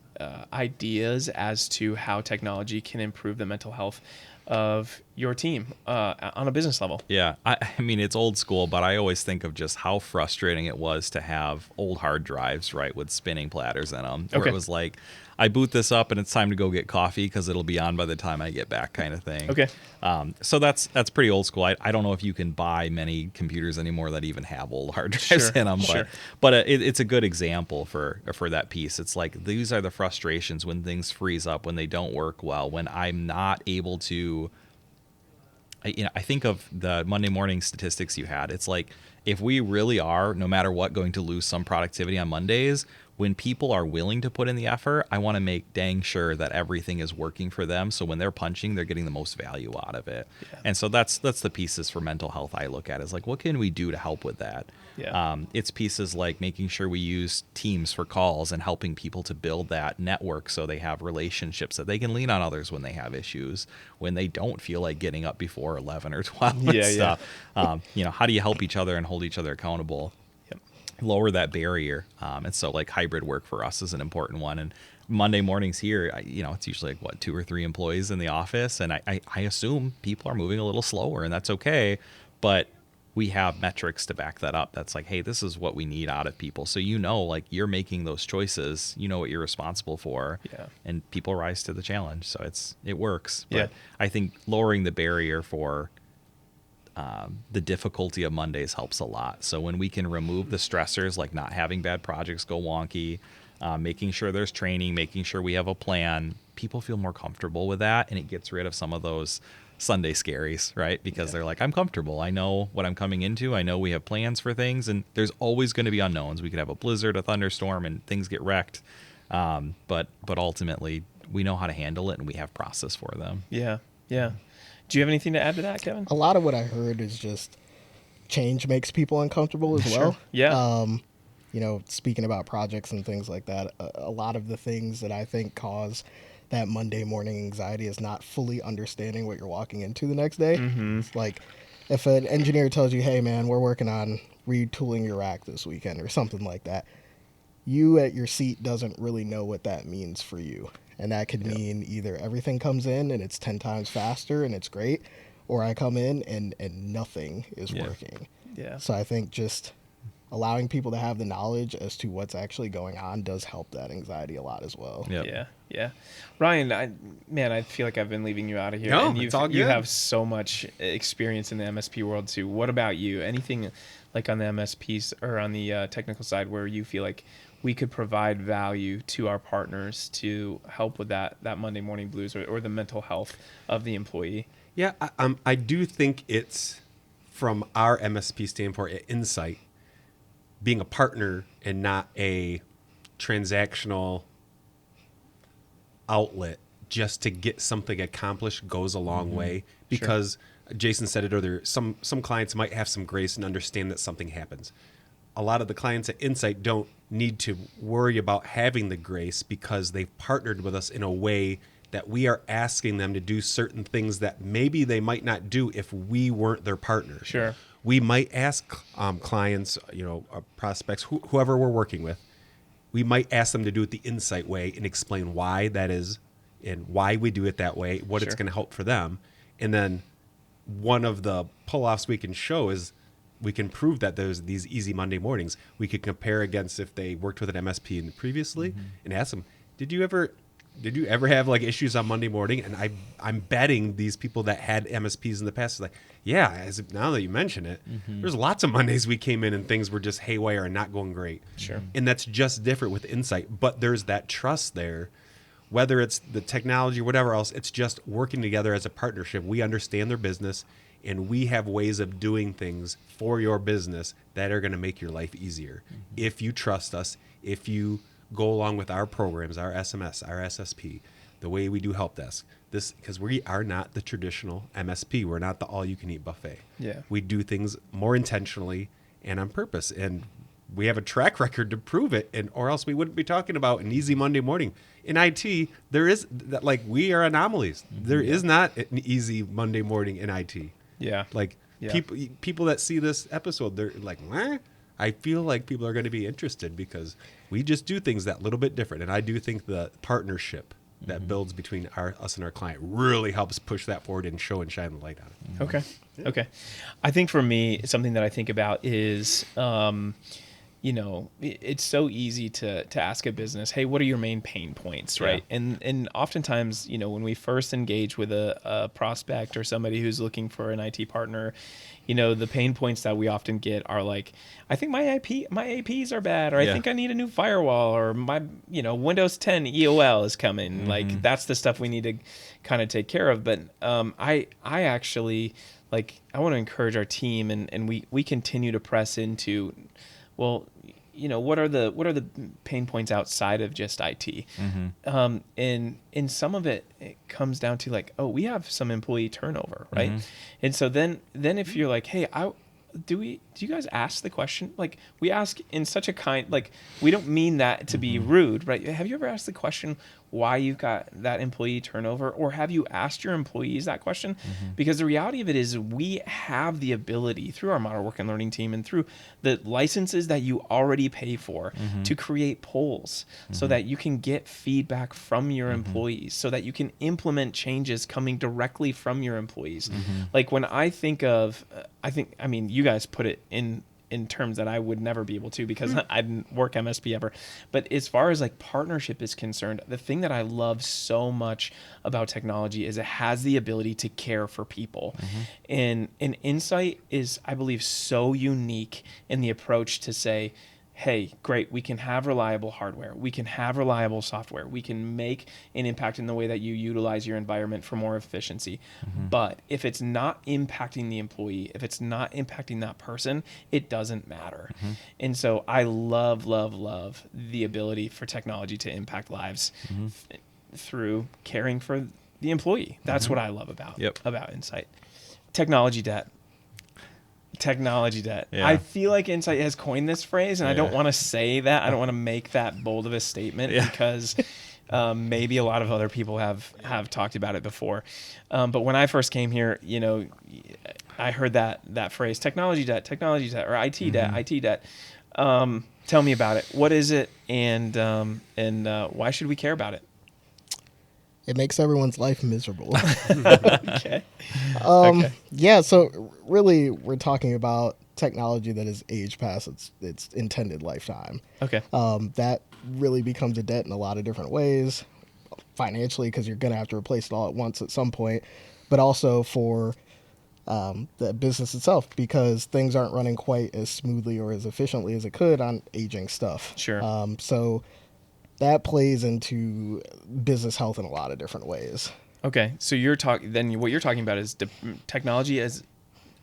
ideas as to how technology can improve the mental health of your team on a business level? Yeah, I mean, it's old school, but I always think of just how frustrating it was to have old hard drives, right, with spinning platters in them. Where Okay. it was like, I boot this up and it's time to go get coffee because it'll be on by the time I get back, kind of thing. Okay. So that's pretty old school. I don't know if you can buy many computers anymore that even have old hard drives Sure, in them, sure. but it's a good example for that piece. It's like these are the frustrations when things freeze up, when they don't work well, when I'm not able to. I think of the Monday morning statistics you had. It's like if we really are, no matter what, going to lose some productivity on Mondays, when people are willing to put in the effort, I want to make dang sure that everything is working for them. So when they're punching, they're getting the most value out of it. Yeah. And so that's the pieces for mental health I look at is like, what can we do to help with that? Yeah. It's pieces like making sure we use Teams for calls and helping people to build that network so they have relationships that they can lean on others when they have issues, when they don't feel like getting up before 11 or 12 and Yeah, stuff. How do you help each other and hold each other accountable? Yep. Lower that barrier. And so like hybrid work for us is an important one. And Monday mornings here, it's usually like 2 or 3 employees in the office. And I assume people are moving a little slower and that's okay. But we have metrics to back that up. That's like, hey, this is what we need out of people. So, like you're making those choices, you know what you're responsible for. Yeah. And people rise to the challenge. So it works. But Yeah. I think lowering the barrier for the difficulty of Mondays helps a lot. So when we can remove the stressors, like not having bad projects go wonky, making sure there's training, making sure we have a plan, people feel more comfortable with that, and it gets rid of some of those Sunday scaries, right? Because they're like, I'm comfortable. I know what I'm coming into. I know we have plans for things, and there's always going to be unknowns. We could have a blizzard, a thunderstorm, and things get wrecked. But ultimately, we know how to handle it, and we have process for them. Yeah. Yeah. Do you have anything to add to that, Kevin? A lot of what I heard is just change makes people uncomfortable as well. Yeah. Speaking about projects and things like that, a lot of the things that I think cause that Monday morning anxiety is not fully understanding what you're walking into the next day. It's like if an engineer tells you, hey man, we're working on retooling your rack this weekend or something like that, you at your seat doesn't really know what that means for you. And that could mean either everything comes in and it's 10 times faster and it's great, or I come in and nothing is working. Yeah. So I think just allowing people to have the knowledge as to what's actually going on does help that anxiety a lot as well. Yep. Yeah. Yeah. Ryan, I feel like I've been leaving you out of here. No, and it's all you good. have so much experience in the MSP world too. What about you? Anything like on the MSPs or on the technical side where you feel like we could provide value to our partners to help with that Monday morning blues or the mental health of the employee? Yeah, I do think it's from our MSP standpoint at InsITe, being a partner and not a transactional outlet just to get something accomplished goes a long way, because Jason said it earlier, some clients might have some grace and understand that something happens. A lot of the clients at InsITe don't need to worry about having the grace because they've partnered with us in a way that we are asking them to do certain things that maybe they might not do if we weren't their partners. Sure. We might ask clients, prospects, whoever we're working with, we might ask them to do it the InsITe way and explain why that is and why we do it that way, what it's Sure. going to help for them. And then one of the pull-offs we can show is we can prove that there's these easy Monday mornings. We could compare against if they worked with an MSP previously and ask them, did you ever have like issues on Monday morning? And I'm betting these people that had MSPs in the past is like, yeah, now that you mention it, there's lots of Mondays we came in and things were just haywire and not going great. Sure. And that's just different with InsITe. But there's that trust there, whether it's the technology or whatever else, it's just working together as a partnership. We understand their business and we have ways of doing things for your business that are going to make your life easier. If you trust us, if you go along with our programs, our SMS, our SSP, the way we do help desk, this because we are not the traditional MSP. We're not the all-you-can-eat buffet. Yeah. We do things more intentionally and on purpose, and we have a track record to prove it. And or else we wouldn't be talking about an easy Monday morning. In IT, there is that we are anomalies. There is not an easy Monday morning in IT. Yeah. Like Yeah. People that see this episode, they're like, what? I feel like people are going to be interested because we just do things that little bit different. And I do think the partnership that builds between us and our client really helps push that forward and show and shine the light on it. Okay. Okay. I think for me, something that I think about is, it's so easy to ask a business, hey, what are your main pain points, right? Yeah. And oftentimes, when we first engage with a prospect or somebody who's looking for an IT partner, the pain points that we often get are like, I think my APs are bad, or I think I need a new firewall, or my, Windows 10 EOL is coming. Like that's the stuff we need to kind of take care of. But I actually I want to encourage our team, and we continue to press into, well, what are the pain points outside of just IT? And some of it comes down to we have some employee turnover, right? And so then if you're like, hey, do you guys ask the question? We ask in such a kind, we don't mean that to be rude, right? Have you ever asked the question why you've got that employee turnover, or have you asked your employees that question? Because the reality of it is we have the ability through our model work and learning team and through the licenses that you already pay for to create polls so that you can get feedback from your employees, so that you can implement changes coming directly from your employees. When I think of, you guys put it in terms that I would never be able to, because I didn't work MSP ever. But as far as partnership is concerned, the thing that I love so much about technology is it has the ability to care for people. And InsITe is, I believe, so unique in the approach to say, hey, great, we can have reliable hardware, we can have reliable software, we can make an impact in the way that you utilize your environment for more efficiency. But if it's not impacting the employee, if it's not impacting that person, it doesn't matter. And so I love the ability for technology to impact lives through caring for the employee. That's what I love about InsITe. Technology debt. Yeah. I feel like InsITe has coined this phrase, and I don't want to say that. I don't want to make that bold of a statement because maybe a lot of other people have talked about it before. But when I first came here, I heard that phrase, technology debt, or IT debt. Tell me about it. What is it, and why should we care about it? It makes everyone's life miserable. Okay. Yeah, so really we're talking about technology that is aged past its intended lifetime. Okay. That really becomes a debt in a lot of different ways, financially, because you're going to have to replace it all at once at some point, but also for the business itself, because things aren't running quite as smoothly or as efficiently as it could on aging stuff. Sure. So that plays into business health in a lot of different ways. Okay, so what you're talking about is technology as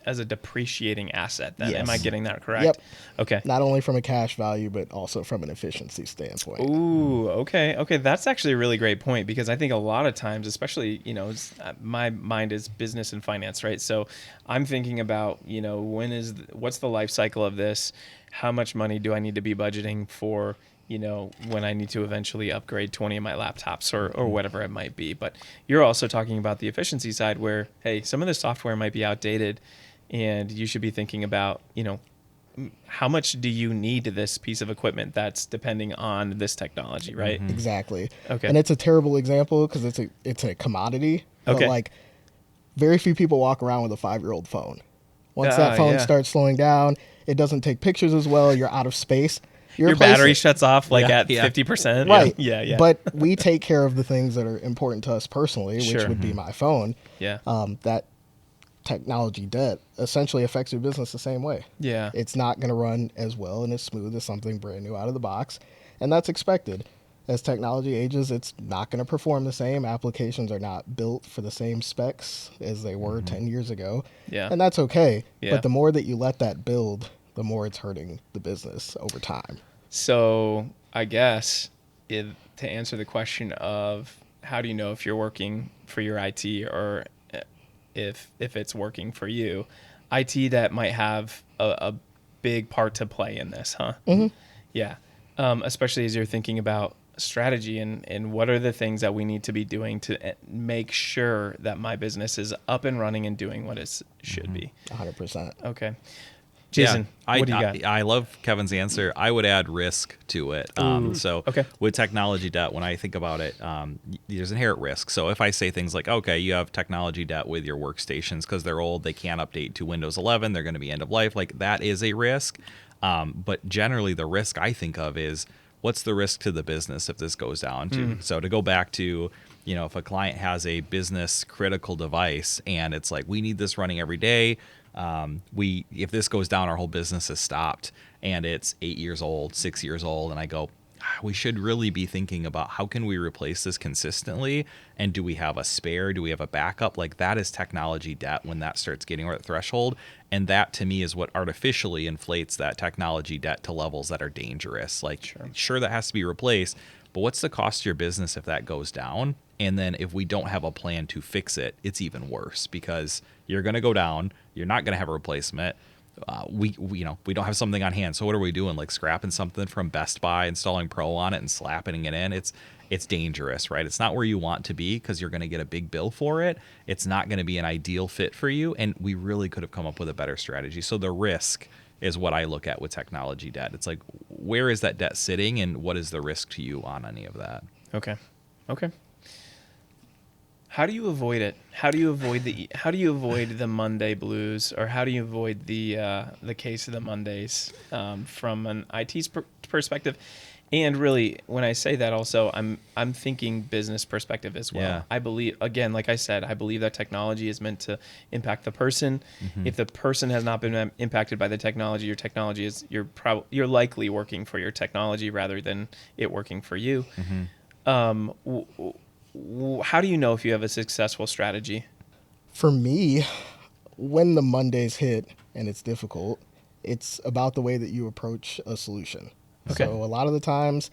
a depreciating asset. Then, Yes. Am I getting that correct? Yep. Okay. Not only from a cash value, but also from an efficiency standpoint. Ooh, okay. That's actually a really great point, because I think a lot of times, especially, my mind is business and finance, right? So I'm thinking about, what's the life cycle of this? How much money do I need to be budgeting for, when I need to eventually upgrade 20 of my laptops or whatever it might be. But you're also talking about the efficiency side where, hey, some of the software might be outdated, and you should be thinking about, how much do you need this piece of equipment that's depending on this technology, right? Exactly. Okay. And it's a terrible example because it's a commodity. Okay. But very few people walk around with a 5-year-old phone. Once that phone starts slowing down, it doesn't take pictures as well. You're out of space. Your battery shuts off at 50%. Right. Yeah. But we take care of the things that are important to us personally, which Sure. would be my phone. Yeah. That technology debt essentially affects your business the same way. Yeah. It's not going to run as well and as smooth as something brand new out of the box. And that's expected. As technology ages, it's not going to perform the same. Applications are not built for the same specs as they were 10 years ago. Yeah. And that's okay. Yeah. But the more that you let that build, the more it's hurting the business over time. So I guess to answer the question of how do you know if you're working for your IT or if it's working for you, IT that might have a big part to play in this, huh? Mm-hmm. Yeah. Especially as you're thinking about strategy and what are the things that we need to be doing to make sure that my business is up and running and doing what it should be. 100%. Okay. Jason, what do you got? I love Kevin's answer. I would add risk to it. So okay. with technology debt, when I think about it, there's inherent risk. So if I say things like, okay, you have technology debt with your workstations because they're old, they can't update to Windows 11, they're going to be end of life, like that is a risk. But generally the risk I think of is, what's the risk to the business if this goes down to? So to go back to, if a client has a business critical device and it's like, we need this running every day. If this goes down, our whole business is stopped, and it's 8 years old, 6 years old. And I go, we should really be thinking about how can we replace this consistently? And do we have a spare? Do we have a backup? Like that is technology debt when that starts getting over that threshold. And that to me is what artificially inflates that technology debt to levels that are dangerous. Like sure that has to be replaced, but what's the cost to your business if that goes down? And then if we don't have a plan to fix it, it's even worse because you're going to go down. You're not going to have a replacement. We don't have something on hand. So what are we doing? Like scrapping something from Best Buy, installing Pro on it and slapping it in. It's dangerous, right? It's not where you want to be because you're going to get a big bill for it. It's not going to be an ideal fit for you. And we really could have come up with a better strategy. So the risk is what I look at with technology debt. It's like, where is that debt sitting and what is the risk to you on any of that? Okay. How do you avoid it? How do you avoid the Monday blues, or how do you avoid the case of the Mondays from an IT perspective? And really, when I say that, also I'm thinking business perspective as well. Yeah. I believe, again, like I said, I believe that technology is meant to impact the person. If the person has not been impacted by the technology, your technology is you're likely working for your technology rather than it working for you. How do you know if you have a successful strategy? For me, when the Mondays hit and it's difficult, it's about the way that you approach a solution. Okay. So a lot of the times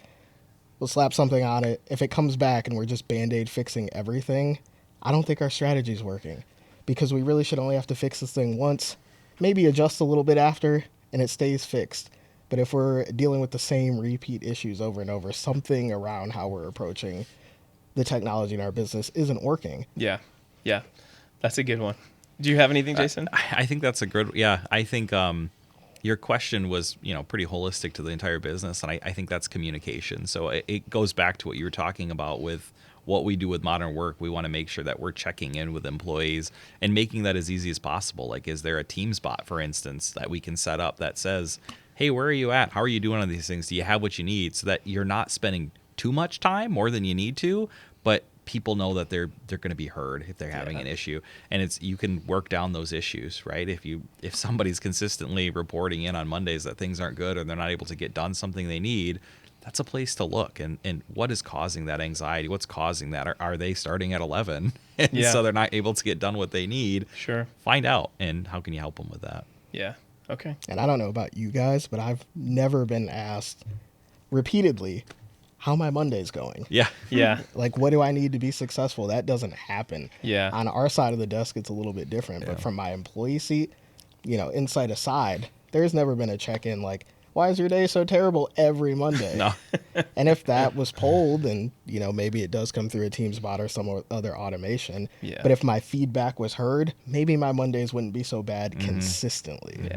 we'll slap something on it. If it comes back and we're just Band-Aid fixing everything, I don't think our strategy is working because we really should only have to fix this thing once, maybe adjust a little bit after, and it stays fixed. But if we're dealing with the same repeat issues over and over, something around how we're approaching the technology in our business isn't working. Yeah. That's a good one. Do you have anything, Jason? I think that's a good, I think your question was, pretty holistic to the entire business. And I think that's communication. So it goes back to what you were talking about with what we do with modern work. We want to make sure that we're checking in with employees and making that as easy as possible. Like, is there a Teams bot, for instance, that we can set up that says, hey, where are you at? How are you doing on these things? Do you have what you need? So that you're not spending too much time, more than you need to, but people know that they're going to be heard if they're having an issue, and you can work down those issues, right? If somebody's consistently reporting in on Mondays that things aren't good or they're not able to get done something they need, that's a place to look. And what is causing that anxiety? What's causing that? Are they starting at 11 and so they're not able to get done what they need? Sure. Find out, and how can you help them with that? Yeah. Okay. And I don't know about you guys, but I've never been asked repeatedly how my Monday's going. Yeah. Like, what do I need to be successful? That doesn't happen. Yeah. On our side of the desk, it's a little bit different. But from my employee seat, InsITe aside, there's never been a check-in like, why is your day so terrible every Monday? No. And if that was polled, then, maybe it does come through a Teams bot or some other automation. Yeah. But if my feedback was heard, maybe my Mondays wouldn't be so bad consistently.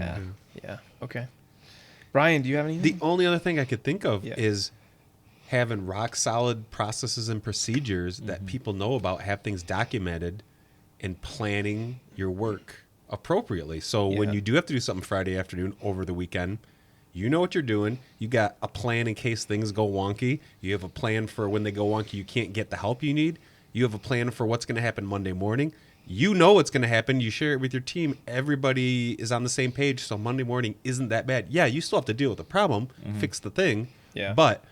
Yeah. Okay. Brian, do you have anything? The only other thing I could think of Yeah. is having rock solid processes and procedures that people know about, have things documented, and planning your work appropriately. So when you do have to do something Friday afternoon over the weekend, you know what you're doing. You got a plan in case things go wonky. You have a plan for when they go wonky, you can't get the help you need. You have a plan for what's going to happen Monday morning. You know what's going to happen. You share it with your team. Everybody is on the same page. So Monday morning isn't that bad. Yeah, you still have to deal with the problem, fix the thing. Yeah. But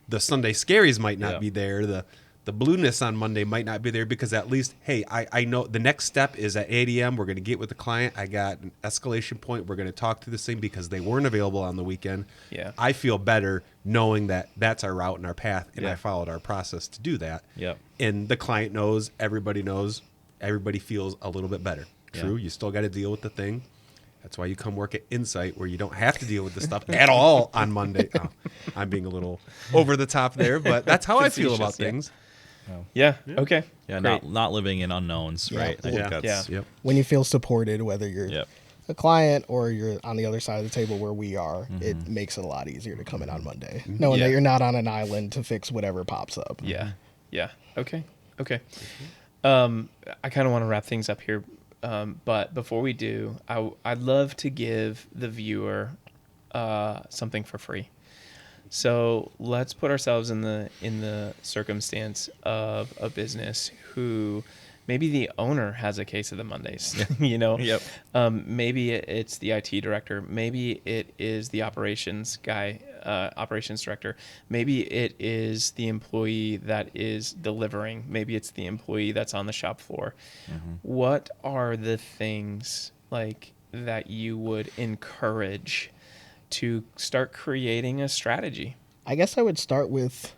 the Sunday scaries might not be there. The blueness on Monday might not be there because at least, hey, I know the next step is at 8 a.m. We're going to get with the client. I got an escalation point. We're going to talk through this thing because they weren't available on the weekend. Yeah. I feel better knowing that that's our route and our path, and I followed our process to do that. Yep. And the client knows, everybody feels a little bit better. True, you still got to deal with the thing. That's why you come work at InsITe, where you don't have to deal with this stuff at all on Monday. Oh, I'm being a little over the top there, but that's how I feel about things. Yeah. Okay. Yeah, Great. not living in unknowns, Yeah. right? I think Yeah. that's Yep. When you feel supported, whether you're Yep. a client or you're on the other side of the table where we are, it makes it a lot easier to come in on Monday, knowing Yeah. that you're not on an island to fix whatever pops up. Yeah. Yeah. Okay. Okay. I kind of want to wrap things up here, but before we do, I'd love to give the viewer something for free. So let's put ourselves in the circumstance of a business who maybe the owner has a case of the Mondays. You know, Yep. Maybe it's the IT director. Maybe it is the operations guy, operations director. Maybe it is the employee that is delivering. Maybe it's the employee that's on the shop floor. What are the things like that you would encourage to start creating a strategy? I guess I would start with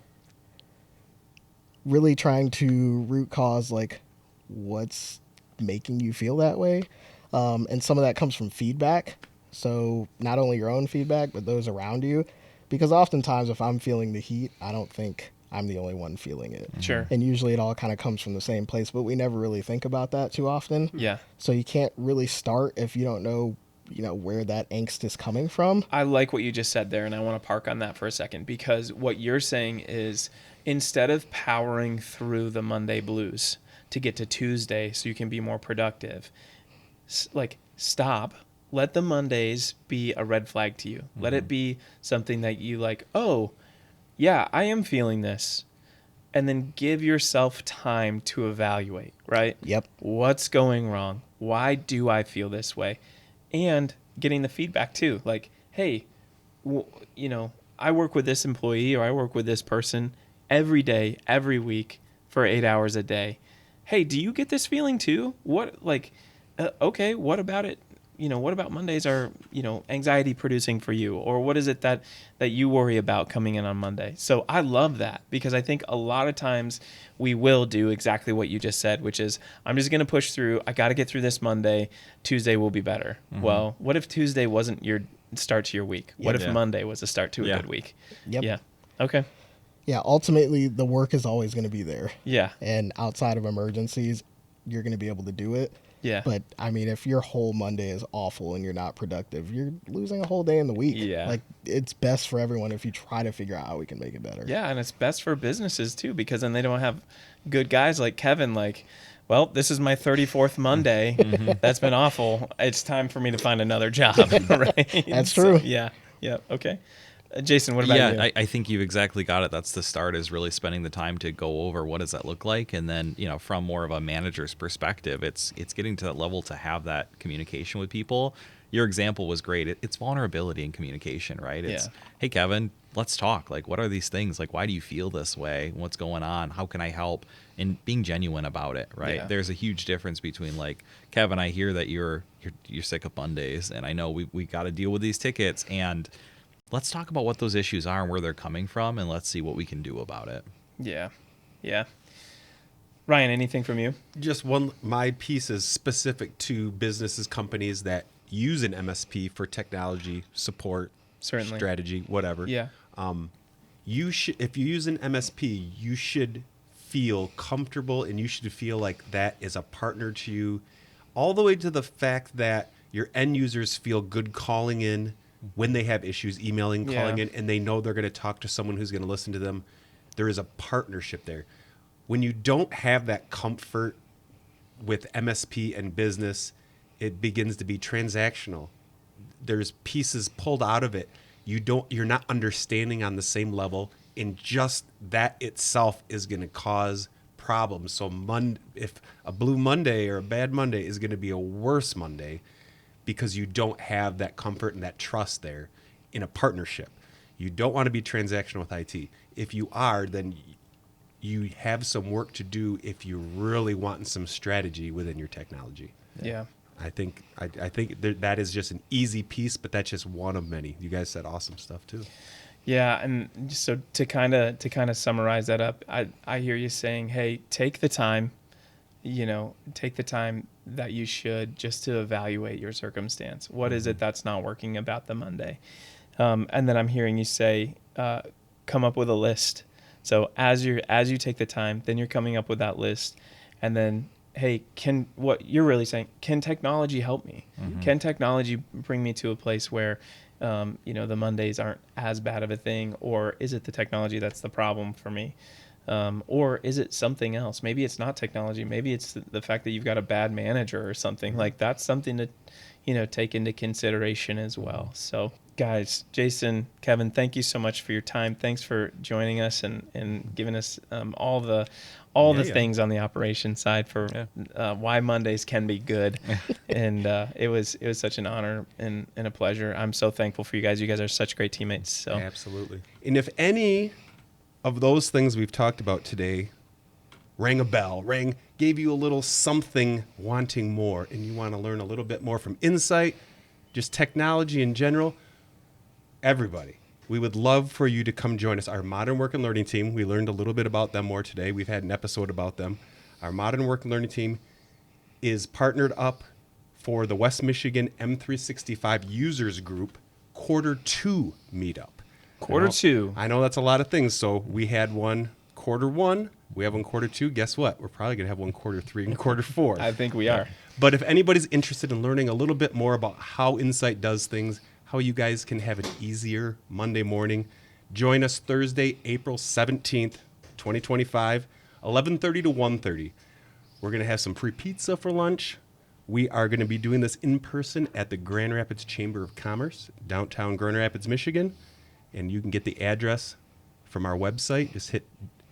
really trying to root cause like what's making you feel that way. And some of that comes from feedback. So not only your own feedback, but those around you. Because oftentimes if I'm feeling the heat, I don't think I'm the only one feeling it. Sure. And usually it all kind of comes from the same place, but we never really think about that too often. Yeah. So you can't really start if you don't know, where that angst is coming from. I like what you just said there, and I want to park on that for a second, because what you're saying is instead of powering through the Monday blues to get to Tuesday so you can be more productive, stop. Let the Mondays be a red flag to you. Let it be something that you like, oh, yeah, I am feeling this. And then give yourself time to evaluate, right? Yep. What's going wrong? Why do I feel this way? And getting the feedback too. Like, hey, I work with this employee or I work with this person every day, every week for 8 hours a day. Hey, do you get this feeling too? Okay, what about it? What about Mondays are, anxiety producing for you? Or what is it that you worry about coming in on Monday? So I love that, because I think a lot of times we will do exactly what you just said, which is I'm just going to push through. I got to get through this Monday. Tuesday will be better. Well, what if Tuesday wasn't your start to your week? What if Monday was a start to a good week? Yep. Yeah. Okay. Yeah, ultimately the work is always going to be there. Yeah. And outside of emergencies, you're going to be able to do it. Yeah. But I mean, if your whole Monday is awful and you're not productive, you're losing a whole day in the week. Yeah. Like, it's best for everyone if you try to figure out how we can make it better. Yeah, and it's best for businesses too, because then they don't have good guys like Kevin like, well, this is my 34th Monday. That's been awful. It's time for me to find another job, right? That's true. Yeah. Okay. Jason, what about you? Yeah, I think you've exactly got it. That's the start, is really spending the time to go over what does that look like. And then, from more of a manager's perspective, it's getting to that level to have that communication with people. Your example was great. It's vulnerability and communication, right? It's, hey, Kevin, let's talk. Like, what are these things? Like, why do you feel this way? What's going on? How can I help? And being genuine about it, right? Yeah. There's a huge difference between, like, Kevin, I hear that you're sick of Mondays, and I know we got to deal with these tickets, and let's talk about what those issues are and where they're coming from, and let's see what we can do about it. Yeah. Ryan, anything from you? Just my piece is specific to businesses, companies that use an MSP for technology support, Certainly. strategy, whatever. Yeah. You should, if you use an MSP, you should feel comfortable and you should feel like that is a partner to you, all the way to the fact that your end users feel good calling in when they have issues, emailing, calling in, and they know they're going to talk to someone who's going to listen to them. There is a partnership there. When you don't have that comfort with MSP and business, it begins to be transactional. There's pieces pulled out of it. You're not understanding on the same level, and just that itself is going to cause problems. So if a blue Monday or a bad Monday is going to be a worse Monday, because you don't have that comfort and that trust there in a partnership. You don't want to be transactional with IT. If you are, then you have some work to do if you're really wanting some strategy within your technology. Yeah. I think that is just an easy piece, but that's just one of many. You guys said awesome stuff too. Yeah, and so to kind of summarize that up, I hear you saying, hey, take the time. Take the time. that you should, just to evaluate your circumstance. What is it that's not working about the Monday? And then I'm hearing you say, come up with a list. So as you take the time, then you're coming up with that list, and then, hey, what you're really saying, can technology help me? Can technology bring me to a place where, the Mondays aren't as bad of a thing, or is it the technology that's the problem for me? Or is it something else? Maybe it's not technology. Maybe it's the fact that you've got a bad manager or something. Like, that's something to, take into consideration as well. So, guys, Jason, Kevin, thank you so much for your time. Thanks for joining us and giving us all the things on the operation side for why Mondays can be good. And it was such an honor and a pleasure. I'm so thankful for you guys. You guys are such great teammates. So Absolutely. And if any of those things we've talked about today rang a bell, gave you a little something wanting more, and you want to learn a little bit more from InsITe, just technology in general, everybody, we would love for you to come join us. Our Modern Work and Learning team, we learned a little bit about them more today. We've had an episode about them. Our Modern Work and Learning team is partnered up for the West Michigan M365 Users Group Q2 meetup. Q2. I know that's a lot of things. So we had one Q1. We have one Q2. Guess what? We're probably going to have one Q3 and Q4. I think we are. But if anybody's interested in learning a little bit more about how InsITe does things, how you guys can have an easier Monday morning, join us Thursday, April 17th, 2025, 11:30 to 1:30. We're going to have some free pizza for lunch. We are going to be doing this in person at the Grand Rapids Chamber of Commerce, downtown Grand Rapids, Michigan. And you can get the address from our website. Just hit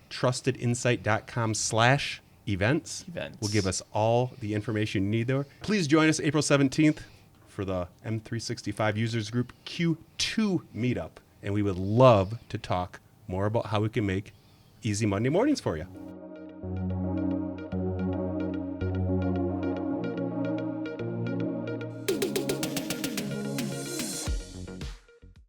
trustedinsite.com/events. Will give us all the information you need there. Please join us April 17th for the M365 Users Group Q2 meetup. And we would love to talk more about how we can make easy Monday mornings for you.